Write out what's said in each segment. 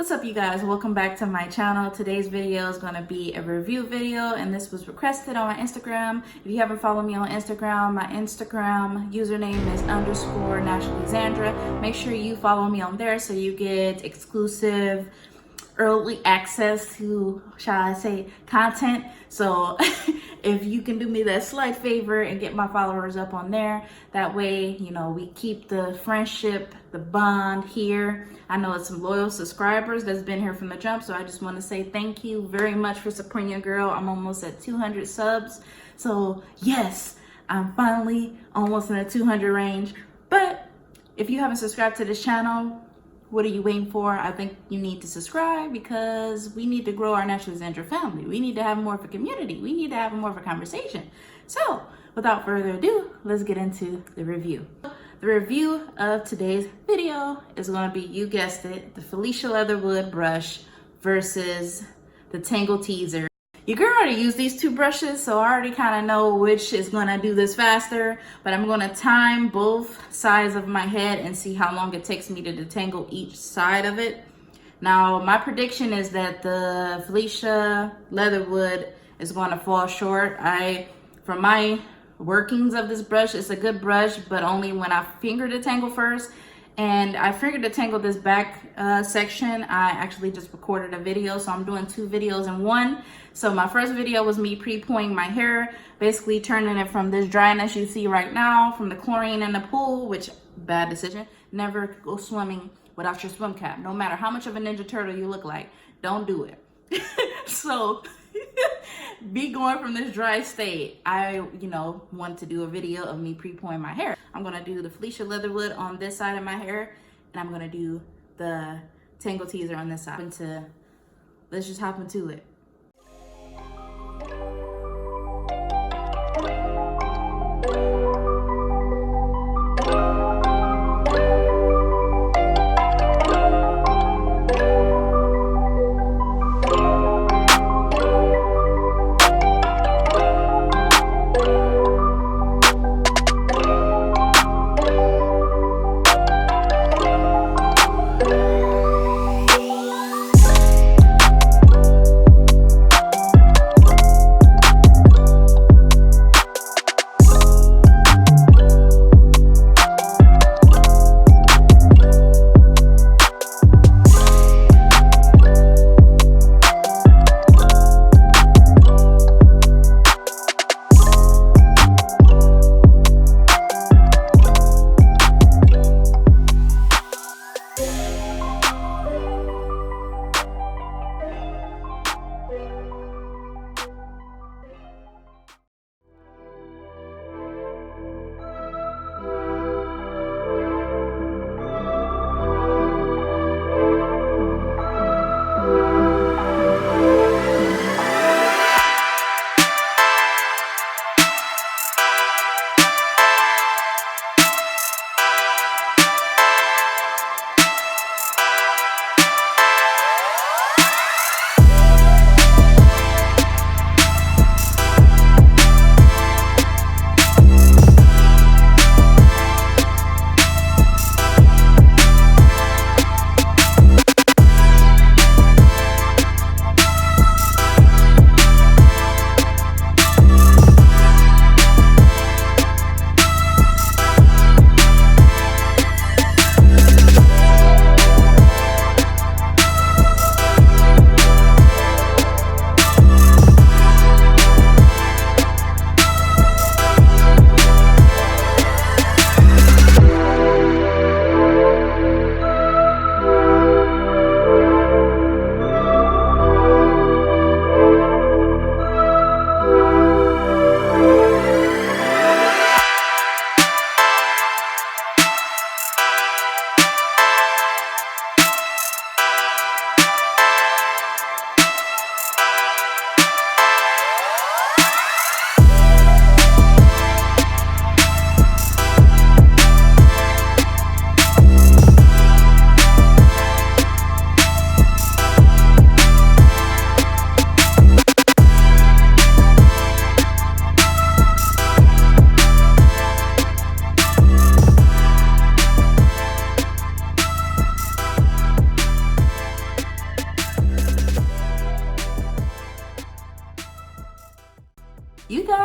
What's up, you guys? Welcome back to my channel. Today's video is going to be a review video, and this was requested on my Instagram. If you haven't followed me on Instagram, my Instagram username is _NaturallyZandra. Make sure you follow me on there so you get exclusive early access to, shall I say, content. So if you can do me that slight favor and get my followers up on there, that way, you know, we keep the friendship, the bond here. I know it's some loyal subscribers that's been here from the jump, so I just want to say thank you very much for supporting your girl. I'm almost at 200 subs, so yes, I'm finally almost in the 200 range. But if you haven't subscribed to this channel, what are you waiting for? I think you need to subscribe because we need to grow our Naturally Zandra family. We need to have more of a community. We need to have more of a conversation. So without further ado, let's get into the review. The review of today's video is going to be, you guessed it, the Felicia Leatherwood Brush versus the Tangle Teezer. Your girl already used these two brushes, so I already kind of know which is going to do this faster, but I'm going to time both sides of my head and see how long it takes me to detangle each side of it. Now, my prediction is that the Felicia Leatherwood is going to fall short. From my workings of this brush, it's a good brush, but only when I finger detangle first. And I finger detangle this back section. I actually just recorded a video, so I'm doing two videos in one. So my first video was me pre-pooing my hair, basically turning it from this dryness you see right now from the chlorine in the pool, which, bad decision. Never go swimming without your swim cap. No matter how much of a Ninja Turtle you look like, don't do it. So be going from this dry state. I, want to do a video of me pre-pooing my hair. I'm gonna do the Felicia Leatherwood on this side of my hair, and I'm gonna do the Tangle Teezer on this side. Let's just hop into it.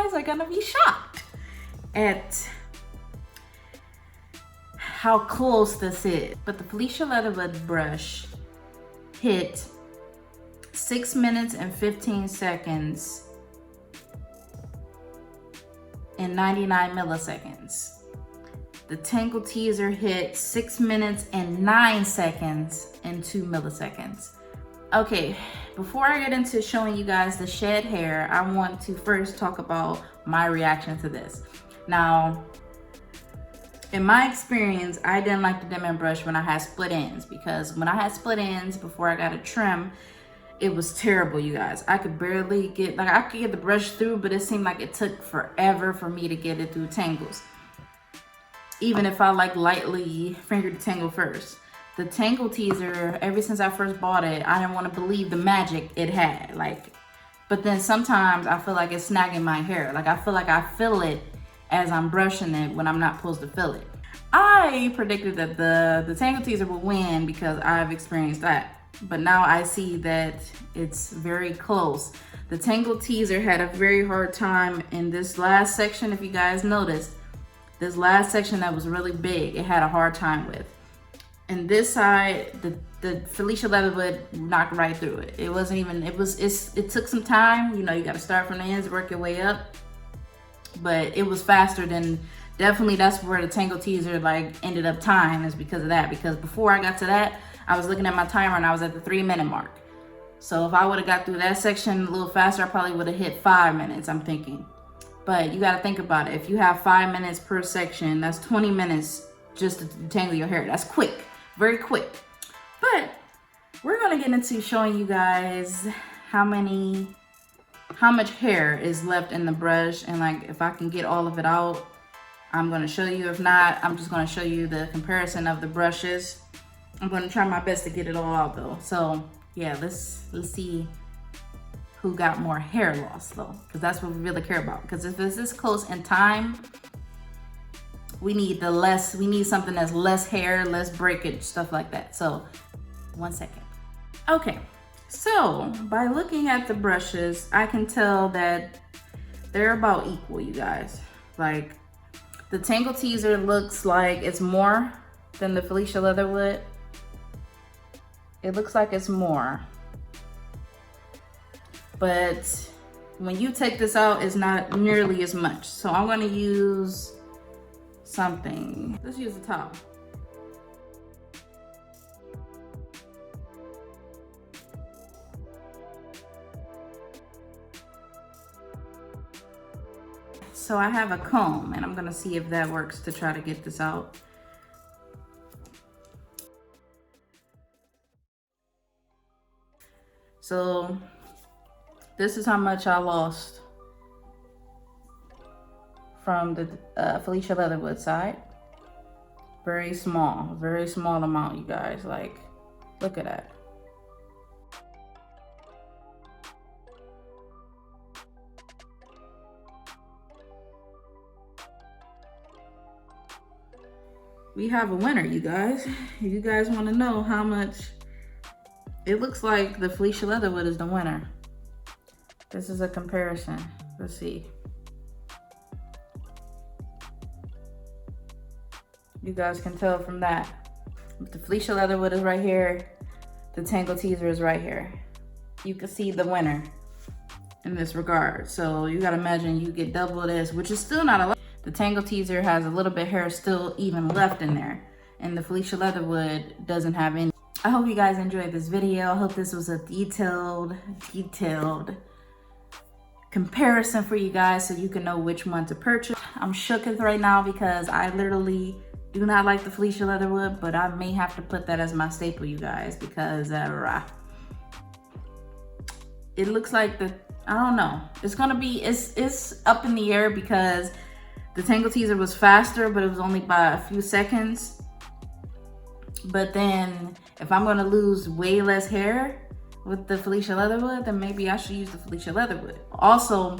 guys are gonna be shocked at how close this is. But the Felicia Leatherwood brush hit 6 minutes and 15 seconds in 99 milliseconds. The Tangle Teezer hit 6 minutes and 9 seconds in 2 milliseconds. Okay, before I get into showing you guys the shed hair, I want to first talk about my reaction to this. Now, in my experience, I didn't like the Denman brush when I had split ends, because when I had split ends before I got a trim, it was terrible, you guys. I could barely get, like, I could get the brush through, but it seemed like it took forever for me to get it through tangles. Even if I like lightly fingered the tangle first. The Tangle Teezer, ever since I first bought it, I didn't want to believe the magic it had. Like, but then sometimes I feel like it's snagging my hair. Like, I feel like I feel it as I'm brushing it when I'm not supposed to feel it. I predicted that the Tangle Teezer would win because I've experienced that. But now I see that it's very close. The Tangle Teezer had a very hard time in this last section. If you guys noticed, this last section that was really big, it had a hard time with. And this side, the Felicia Leatherwood knocked right through it. It wasn't even, it took some time. You know, you got to start from the ends, work your way up. But it was faster than, definitely that's where the Tangle Teezer like ended up time, is because of that. Because before I got to that, I was looking at my timer and I was at the 3 minute mark. So if I would have got through that section a little faster, I probably would have hit 5 minutes, I'm thinking. But you got to think about it. If you have 5 minutes per section, that's 20 minutes just to detangle your hair. That's quick, very quick. But we're going to get into showing you guys how much hair is left in the brush. And like, if I can get all of it out, I'm going to show you. If not, I'm just going to show you the comparison of the brushes. I'm going to try my best to get it all out though. So yeah, let's see who got more hair loss though, because that's what we really care about. Because if it's this close in time, we need something that's less hair, less breakage, stuff like that. So 1 second. Okay, so by looking at the brushes, I can tell that they're about equal, you guys. Like, the Tangle Teezer looks like it's more than the Felicia Leatherwood. It looks like it's more. But when you take this out, it's not nearly as much. So I'm gonna use something. Let's use a towel. So I have a comb and I'm gonna see if that works to try to get this out. So this is how much I lost from the Felicia Leatherwood side. Very small amount, you guys. Like, look at that. We have a winner, you guys. If you guys want to know how much, it looks like the Felicia Leatherwood is the winner. This is a comparison. Let's see. You guys can tell from that. The Felicia Leatherwood is right here. The Tangle Teezer is right here. You can see the winner in this regard. So you gotta imagine you get double this, which is still not a lot. The Tangle Teezer has a little bit of hair still even left in there. And the Felicia Leatherwood doesn't have any. I hope you guys enjoyed this video. I hope this was a detailed comparison for you guys so you can know which one to purchase. I'm shooketh right now because I literally do not like the Felicia Leatherwood, but I may have to put that as my staple, you guys, because it looks like I don't know. It's gonna be, it's up in the air because the Tangle Teezer was faster, but it was only by a few seconds. But then if I'm gonna lose way less hair with the Felicia Leatherwood, then maybe I should use the Felicia Leatherwood. Also,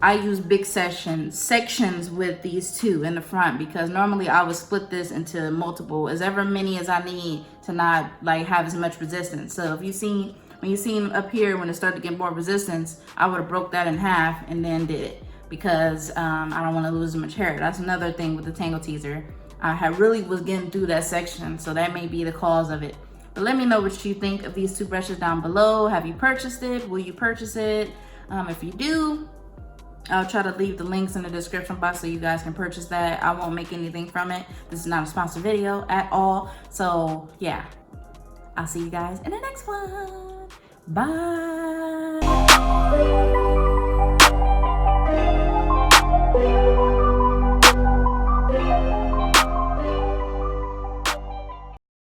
I use big sections with these two in the front because normally I would split this into multiple, as ever many as I need to not like have as much resistance. So if you seen, when you seen up here when it started to get more resistance, I would have broke that in half and then did it. because I don't want to lose much hair. That's another thing with the Tangle Teezer. I really was getting through that section, so that may be the cause of it. But let me know what you think of these two brushes down below. Have you purchased it? Will you purchase it? If you do, I'll try to leave the links in the description box so you guys can purchase that. I won't make anything from it. This is not a sponsored video at all. So yeah, I'll see you guys in the next one. Bye.